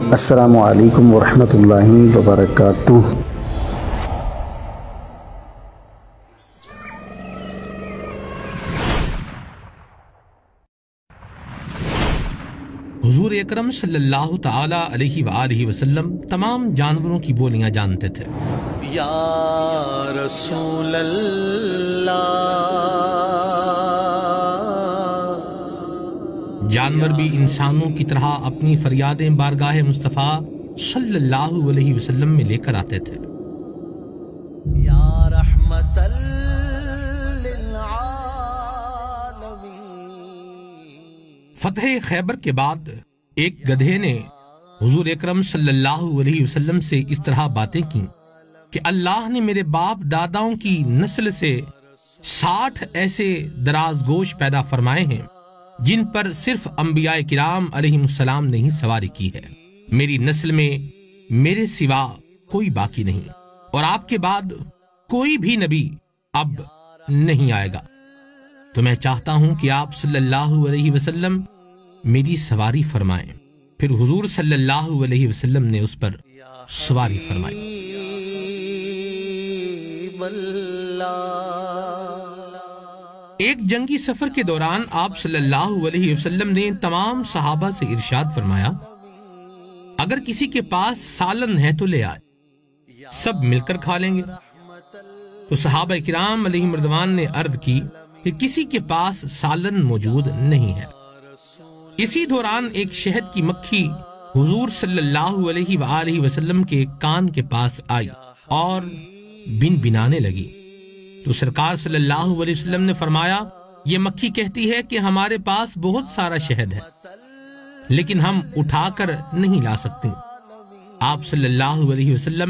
السلام علیکم ورحمۃ اللہ وبرکاتہ۔ حضور اکرم صلی اللہ تعالی علیہ وآلہ وسلم تمام جانوروں کی بولیاں جانتے تھے۔ یا رسول اللہ، جانور بھی انسانوں کی طرح اپنی فریادیں بارگاہ مصطفیٰ صلی اللہ علیہ وسلم میں لے کر آتے تھے۔ یا رحمت للعالمین۔ فتح خیبر کے بعد ایک گدھے نے حضور اکرم صلی اللہ علیہ وسلم سے اس طرح باتیں کی کہ اللہ نے میرے باپ داداؤں کی نسل سے 60 ایسے دراز گوش پیدا فرمائے ہیں جن پر صرف انبیاء کرام علیہ السلام نے ہی سواری کی ہے۔ میری نسل میں میرے سوا کوئی باقی نہیں، اور آپ کے بعد کوئی بھی نبی اب نہیں آئے گا، تو میں چاہتا ہوں کہ آپ صلی اللہ علیہ وسلم میری سواری فرمائیں۔ پھر حضور صلی اللہ علیہ وسلم نے اس پر سواری فرمائی۔ ایک جنگی سفر کے دوران آپ صلی اللہ علیہ وسلم نے تمام صحابہ سے ارشاد فرمایا، اگر کسی کے پاس سالن ہے تو لے آئے، سب مل کر کھا لیں گے۔ تو صحابہ کرام علیہ رضوان نے عرض کی کہ کسی کے پاس سالن موجود نہیں ہے۔ اسی دوران ایک شہد کی مکھی حضور صلی اللہ علیہ وآلہ وسلم کے کان کے پاس آئی اور بن بنانے لگی، تو سرکار صلی اللہ علیہ وسلم نے فرمایا، یہ مکھی کہتی ہے کہ ہمارے پاس بہت سارا شہد ہے لیکن ہم اٹھا کر نہیں لا سکتے، آپ صلی اللہ علیہ وسلم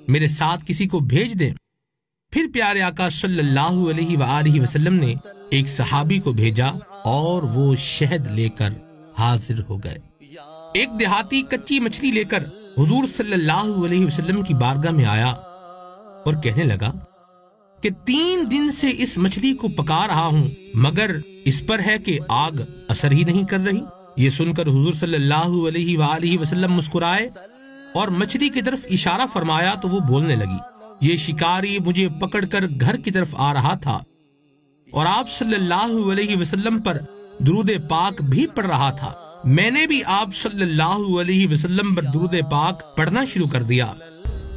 میرے ساتھ کسی کو بھیج دیں۔ پھر پیارے آقا صلی اللہ علیہ وآلہ وسلم نے ایک صحابی کو بھیجا اور وہ شہد لے کر حاضر ہو گئے۔ ایک دیہاتی کچی مچھلی لے کر حضور صلی اللہ علیہ وسلم کی بارگاہ میں آیا اور کہنے لگا کہ 3 دن سے اس مچھلی کو پکا رہا ہوں مگر اس پر ہے کہ آگ اثر ہی نہیں کر رہی۔ یہ سن کر حضور صلی اللہ علیہ وآلہ وسلم مسکرائے اور مچھلی کی طرف اشارہ فرمایا تو وہ بولنے لگی، یہ شکاری مجھے پکڑ کر گھر کی طرف آ رہا تھا اور آپ صلی اللہ علیہ وسلم پر درود پاک بھی پڑھ رہا تھا، میں نے بھی آپ صلی اللہ علیہ وسلم پر درود پاک پڑھنا شروع کر دیا،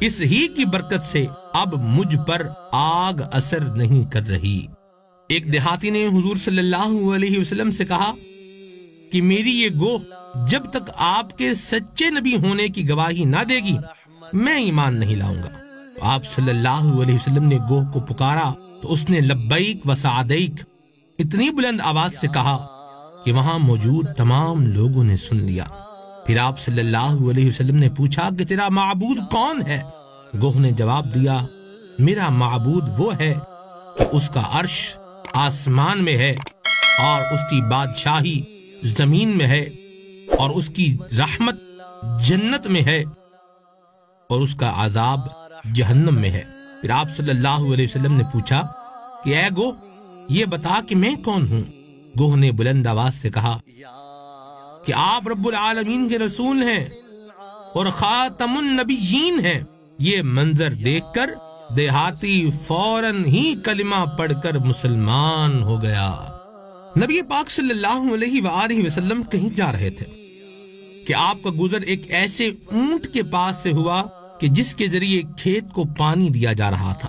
اس ہی کی برکت سے اب مجھ پر آگ اثر نہیں کر رہی۔ ایک دیہاتی نے حضور صلی اللہ علیہ وسلم سے کہا کہ میری یہ گوہ جب تک آپ کے سچے نبی ہونے کی گواہی نہ دے گی میں ایمان نہیں لاؤں گا۔ آپ صلی اللہ علیہ وسلم نے گوہ کو پکارا تو اس نے لبیک و سعدیک اتنی بلند آواز سے کہا کہ وہاں موجود تمام لوگوں نے سن لیا۔ پھر آپ صلی اللہ علیہ وسلم نے پوچھا کہ تیرا معبود کون ہے؟ گوہ نے جواب دیا، میرا معبود وہ ہے کہ اس کا عرش آسمان میں ہے اور اس کی بادشاہی زمین میں ہے اور اس کی رحمت جنت میں ہے اور اس کا عذاب جہنم میں ہے۔ پھر آپ صلی اللہ علیہ وسلم نے پوچھا کہ اے گوہ یہ بتا کہ میں کون ہوں؟ گوہ نے بلند آواز سے کہا کہ آپ رب العالمین کے رسول ہیں اور خاتم النبیین ہیں۔ یہ منظر دیکھ کر دیہاتی فوراً ہی کلمہ پڑھ کر مسلمان ہو گیا۔ نبی پاک صلی اللہ علیہ وآلہ وسلم کہیں جا رہے تھے کہ آپ کا گزر ایک ایسے اونٹ کے پاس سے ہوا کہ جس کے ذریعے کھیت کو پانی دیا جا رہا تھا۔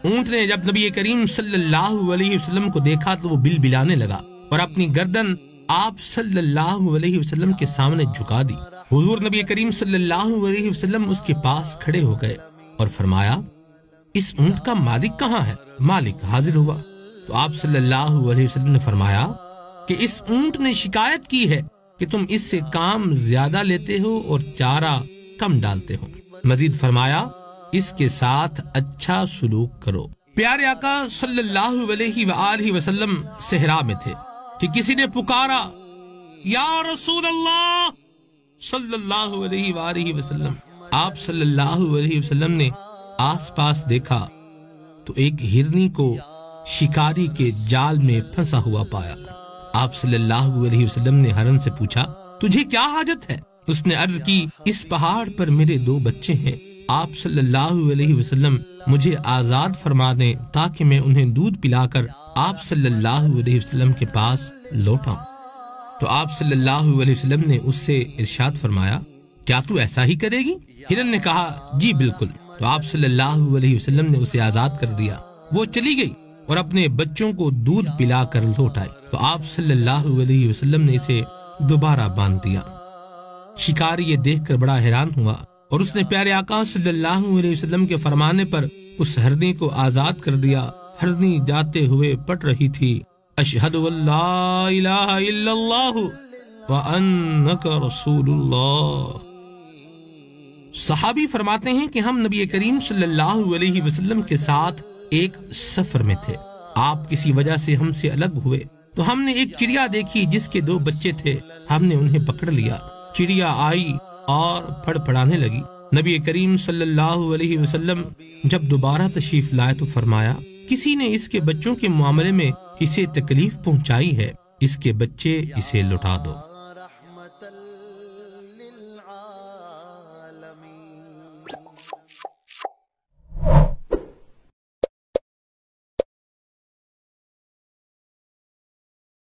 اونٹ نے جب نبی کریم صلی اللہ علیہ وسلم کو دیکھا تو وہ بل بلانے لگا اور اپنی گردن آپ صلی اللہ علیہ وسلم کے سامنے جھکا دی۔ حضور نبی کریم صلی اللہ علیہ وسلم اس کے پاس کھڑے ہو گئے اور فرمایا، اس اونٹ کا مالک کہاں ہے؟ مالک حاضر ہوا تو آپ صلی اللہ علیہ وسلم نے فرمایا کہ اس اونٹ نے شکایت کی ہے کہ تم اس سے کام زیادہ لیتے ہو اور چارہ کم ڈالتے ہو۔ مزید فرمایا، اس کے ساتھ اچھا سلوک کرو۔ پیارے آقا صلی اللہ علیہ وآلہ وسلم صحرا میں تھے کہ کسی نے پکارا، یا رسول اللہ صلی اللہ علیہ وآلہ وسلم۔ آپ صلی اللہ علیہ وسلم نے آس پاس دیکھا تو ایک ہرنی کو شکاری کے جال میں پھنسا ہوا پایا۔ آپ صلی اللہ علیہ وسلم نے ہرن سے پوچھا تجھے کیا حاجت ہے؟ اس نے عرض کی اس پہاڑ پر میرے 2 بچے ہیں، آپ صلی اللہ علیہ وسلم مجھے آزاد فرما دیں تاکہ میں انہیں دودھ پلا کر آپ صلی اللہ علیہ وسلم کے پاس لوٹاؤں۔ تو آپ صلی اللہ علیہ وسلم نے اس سے ارشاد فرمایا کیا تو ایسا ہی کرے گی؟ ہرن نے کہا جی بالکل۔ تو آپ صلی اللہ علیہ وسلم نے اسے آزاد کر دیا۔ وہ چلی گئی اور اپنے بچوں کو دودھ پلا کر لوٹ آئی۔ تو آپ صلی اللہ علیہ وسلم نے اسے دوبارہ باندھ دیا۔ شکاری یہ دیکھ کر بڑا حیران ہوا اور اس نے پیارے آقا صلی اللہ علیہ وسلم کے فرمانے پر اس ہرنی کو آزاد کر دیا۔ ہرنی جاتے ہوئے پڑھ رہی تھی اشہد اللہ الہ الا اللہ وانک رسول اللہ۔ صحابی فرماتے ہیں کہ ہم نبی کریم صلی اللہ علیہ وسلم کے ساتھ ایک سفر میں تھے۔ آپ کسی وجہ سے ہم سے الگ ہوئے تو ہم نے ایک چڑیا دیکھی جس کے 2 بچے تھے، ہم نے انہیں پکڑ لیا۔ چڑیا آئی اور پھڑ پھڑانے لگی۔ نبی کریم صلی اللہ علیہ وسلم جب دوبارہ تشریف لائے تو فرمایا کسی نے اس کے بچوں کے معاملے میں اسے تکلیف پہنچائی ہے، اس کے بچے اسے لوٹا دو۔ رحمت للعالمین۔